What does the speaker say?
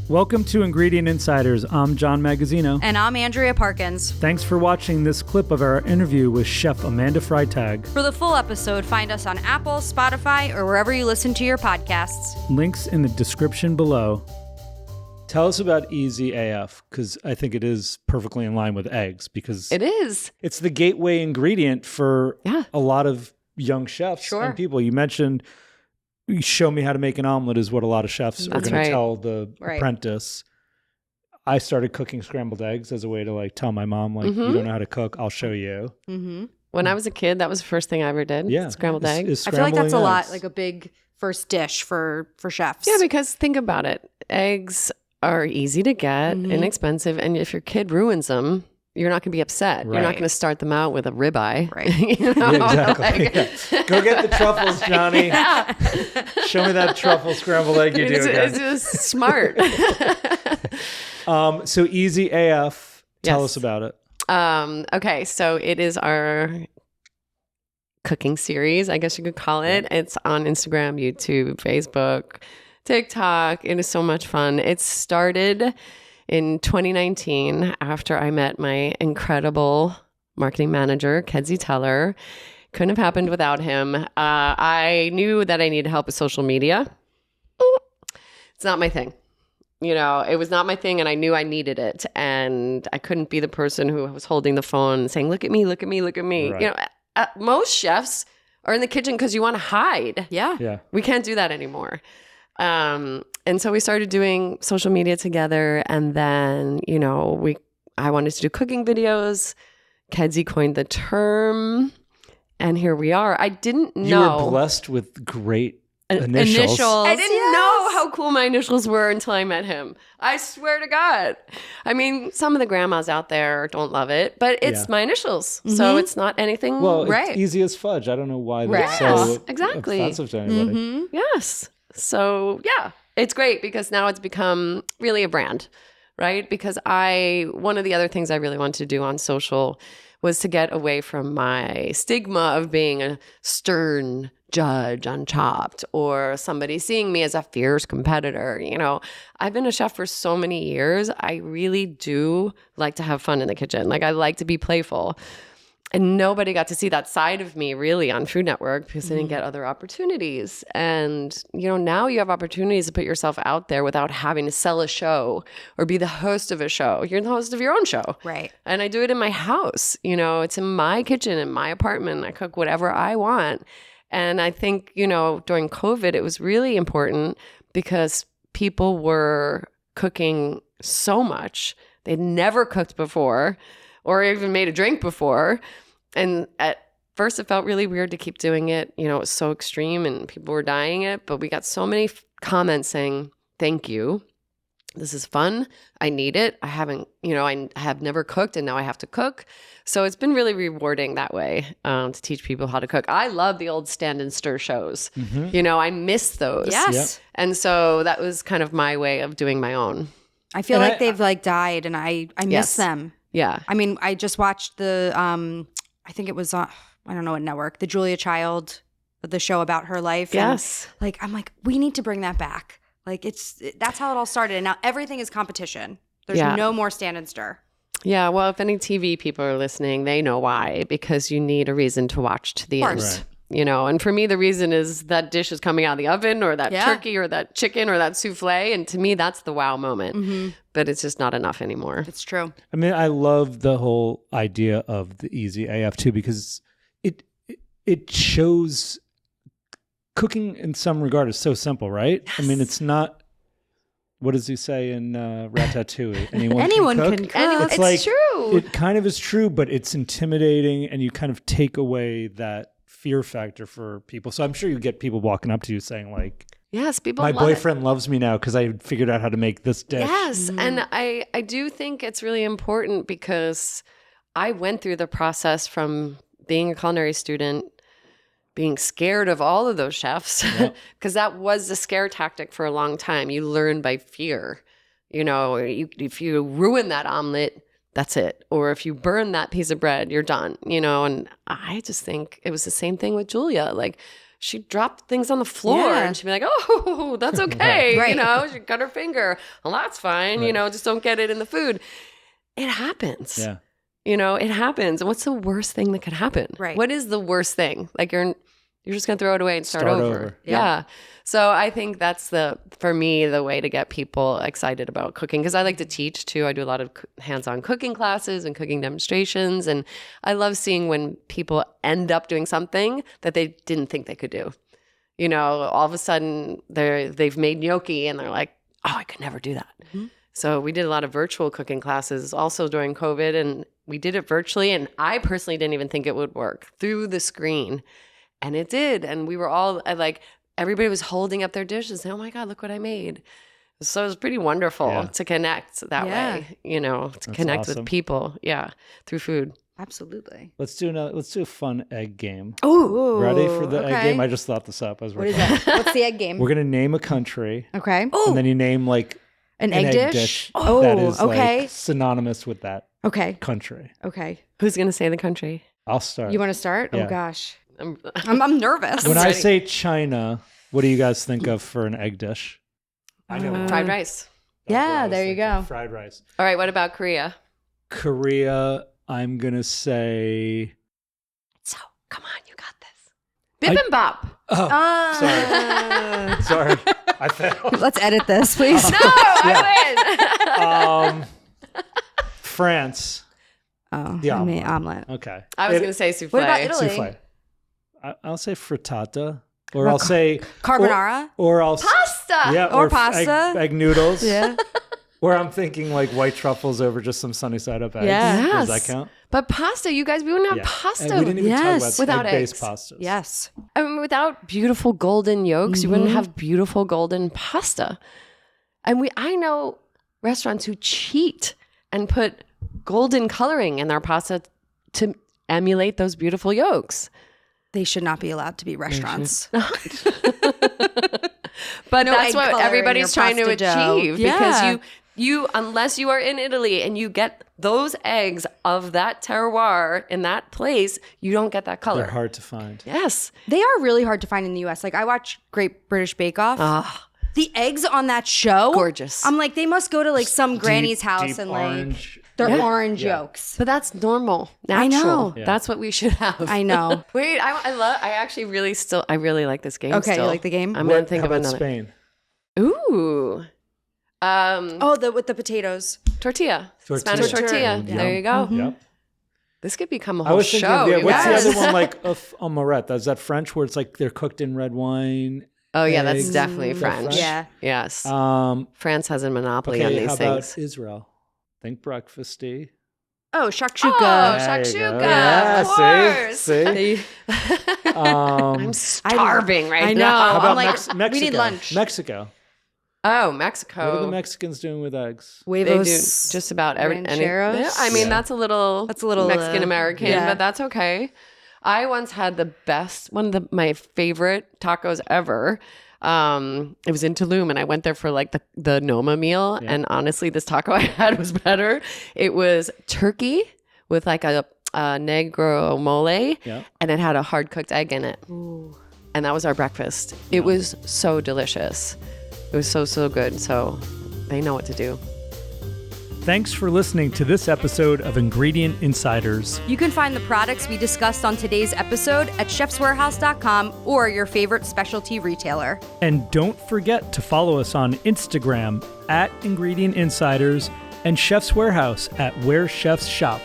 Welcome to Ingredient Insiders. I'm John Magazzino. And I'm Andrea Parkins. Thanks for watching this clip of our interview with Chef Amanda Freitag. For the full episode, find us on Apple, Spotify, or wherever you listen to your podcasts. Links in the description below. Tell us about Easy AF, because I think it is perfectly in line with eggs, because it is. It's the gateway ingredient for a lot of young chefs and people. You mentioned, show me how to make an omelet is what a lot of chefs are going to tell the apprentice. I started cooking scrambled eggs as a way to like tell my mom, like, you don't know how to cook, I'll show you. Mm-hmm. When I was a kid, that was the first thing I ever did. Yeah. Scrambled eggs. I feel like that's a lot, like a big first dish for chefs. Yeah, because think about it. Eggs are easy to get, inexpensive, and if your kid ruins them, you're not going to be upset. Right. You're not going to start them out with a ribeye. Right. You know? Yeah, exactly. Go get the truffles, Johnny. Show me that truffle scrambled egg you do again. It's just smart. So Easy AF, tell us about it. Okay, so it is our cooking series, I guess you could call it. It's on Instagram, YouTube, Facebook, TikTok. It is so much fun. It started in 2019, after I met my incredible marketing manager, Kedzie Teller. Couldn't have happened without him. I knew that I needed help with social media. It's not my thing. You know, it was not my thing, and I knew I needed it. And I couldn't be the person who was holding the phone saying, look at me, look at me, look at me. Right. You know, most chefs are in the kitchen because you want to hide. Yeah. We can't do that anymore. And so we started doing social media together, and then, you know, I wanted to do cooking videos. Kedzie coined the term, and here we are. I didn't know. You were blessed with great initials. I didn't know how cool my initials were until I met him. I swear to God. I mean, some of the grandmas out there don't love it, but it's my initials. So it's not anything. Well, it's easy as fudge. I don't know why that's so offensive to anybody. Yes. So, yeah, it's great because now it's become really a brand, right? Because one of the other things I really wanted to do on social was to get away from my stigma of being a stern judge on Chopped or somebody seeing me as a fierce competitor. You know, I've been a chef for so many years. I really do like to have fun in the kitchen. Like, I like to be playful. And nobody got to see that side of me really on Food Network because I didn't get other opportunities. And, you know, now you have opportunities to put yourself out there without having to sell a show or be the host of a show. You're the host of your own show. Right. And I do it in my house. You know, it's in my kitchen, in my apartment. I cook whatever I want. And I think, you know, during COVID, it was really important because people were cooking so much. They'd never cooked before or even made a drink before. And at first, it felt really weird to keep doing it. You know, it was so extreme and people were dying it. But we got so many comments saying, thank you. This is fun. I need it. I have never cooked and now I have to cook. So it's been really rewarding that way to teach people how to cook. I love the old stand and stir shows. Mm-hmm. You know, I miss those. Yes. Yep. And so that was kind of my way of doing my own. I feel like they've like died and I miss them. Yeah. I mean, I just watched the, I think it was on, I don't know what network, the Julia Child, the show about her life. Yes. And, like, I'm like, we need to bring that back. Like, that's how it all started. And now everything is competition. There's no more stand and stir. Yeah. Well, if any TV people are listening, they know why, because you need a reason to watch to the end. Right. You know, and for me, the reason is that dish is coming out of the oven or that turkey or that chicken or that souffle. And to me, that's the wow moment. Mm-hmm. But it's just not enough anymore. It's true. I mean, I love the whole idea of the Easy AF too, because it shows cooking in some regard is so simple, right? Yes. I mean, it's not, what does he say in Ratatouille? Anyone can cook. It's like, true. It kind of is true, but it's intimidating and you kind of take away that fear factor for people. So I'm sure you get people walking up to you saying like, yes, people my love boyfriend loves me now because I figured out how to make this dish. Yes, and I do think it's really important because I went through the process from being a culinary student, being scared of all of those chefs, because that was a scare tactic for a long time. You learn by fear. You know, if you ruin that omelet, that's it. Or if you burn that piece of bread, you're done, you know? And I just think it was the same thing with Julia. Like, she'd drop things on the floor and she'd be like, oh, that's okay. Right. You know, she cut her finger. Well, that's fine. You know, just don't get it in the food. It happens. Yeah. You know, it happens. What's the worst thing that could happen? Right. What is the worst thing? Like you're just going to throw it away and start over. Yeah. So I think that's for me, the way to get people excited about cooking. Because I like to teach too. I do a lot of hands-on cooking classes and cooking demonstrations. And I love seeing when people end up doing something that they didn't think they could do. You know, all of a sudden they've made gnocchi and they're like, oh, I could never do that. Mm-hmm. So we did a lot of virtual cooking classes also during COVID, and we did it virtually. And I personally didn't even think it would work through the screen. And it did. And we were all like, everybody was holding up their dishes and, oh my God, look what I made. So it was pretty wonderful to connect that way, you know, to connect with people. Yeah. Through food. Absolutely. Let's do a fun egg game. Ooh. Ready for the egg game? I just thought this up as we're What is that? What's the egg game? We're going to name a country. Okay. And then you name like an egg dish. Oh, that is like synonymous with that country. Okay. Who's going to say the country? I'll start. You want to start? Yeah. Oh gosh. I'm nervous. When I say China, what do you guys think of for an egg dish? I know. Fried rice. Yeah, there you go. Fried rice. All right. What about Korea? Korea, I'm going to say... So, come on. You got this. Bibimbap. Oh, sorry. Sorry. I failed. Let's edit this, please. No, I win. France. Oh, the omelet. Okay. I was going to say souffle. What about Italy? Souffle. I'll say frittata, or I'll say carbonara, or I'll pasta. Yeah, or pasta, egg noodles. Yeah. Or I'm thinking like white truffles over just some sunny side up eggs. Yes. Does that count? But pasta, you guys, we wouldn't have pasta. And we didn't even talk about without egg-based eggs. pastas. Yes. I mean, without beautiful golden yolks, you wouldn't have beautiful golden pasta. And I know restaurants who cheat and put golden coloring in their pasta to emulate those beautiful yolks. They should not be allowed to be restaurants. But no that's what everybody's trying to achieve because you unless you are in Italy and you get those eggs of that terroir in that place, you don't get that color. They're hard to find. Yes. They are really hard to find in the US. Like I watch Great British Bake Off. The eggs on that show, gorgeous. I'm like, they must go to like some granny's house and orange. Like they're orange yolks. But that's normal. Natural. I know. Yeah. That's what we should have. I know. Wait, I actually really like this game. Okay, still. you like the game? I'm gonna think of another. Spain. Ooh. With the potatoes. Tortilla. Tortilla. Spanish tortilla. Yeah. There you go. Mm-hmm. Yep. This could become a I whole was thinking, show. what's the other one like? Omelette. Is that French where it's like they're cooked in red wine? Oh yeah, that's eggs? definitely Is that French. Yeah. Yes. Um, France has a monopoly on okay, these how things. about Israel? Think breakfasty. Oh, shakshuka. Oh, There you shakshuka. go. Yeah, Of course. See? I'm starving right I know. now. How about I'm like, Mexico? we need lunch. Mexico. Oh, Mexico. What are the Mexicans doing with eggs? They do Huevos. just about every. rancheros? Yeah, I mean, that's a little Mexican American, yeah. but that's okay. I once had the best, my favorite tacos ever. It was in Tulum, and I went there for like the Noma meal. Yeah. And honestly, this taco I had was better. It was turkey with like a negro mole, and it had a hard cooked egg in it. Ooh. And that was our breakfast. It was so delicious. It was so good. So they know what to do. Thanks for listening to this episode of Ingredient Insiders. You can find the products we discussed on today's episode at chefswarehouse.com or your favorite specialty retailer. And don't forget to follow us on Instagram at Ingredient Insiders and Chef's Warehouse at Where Chefs Shop.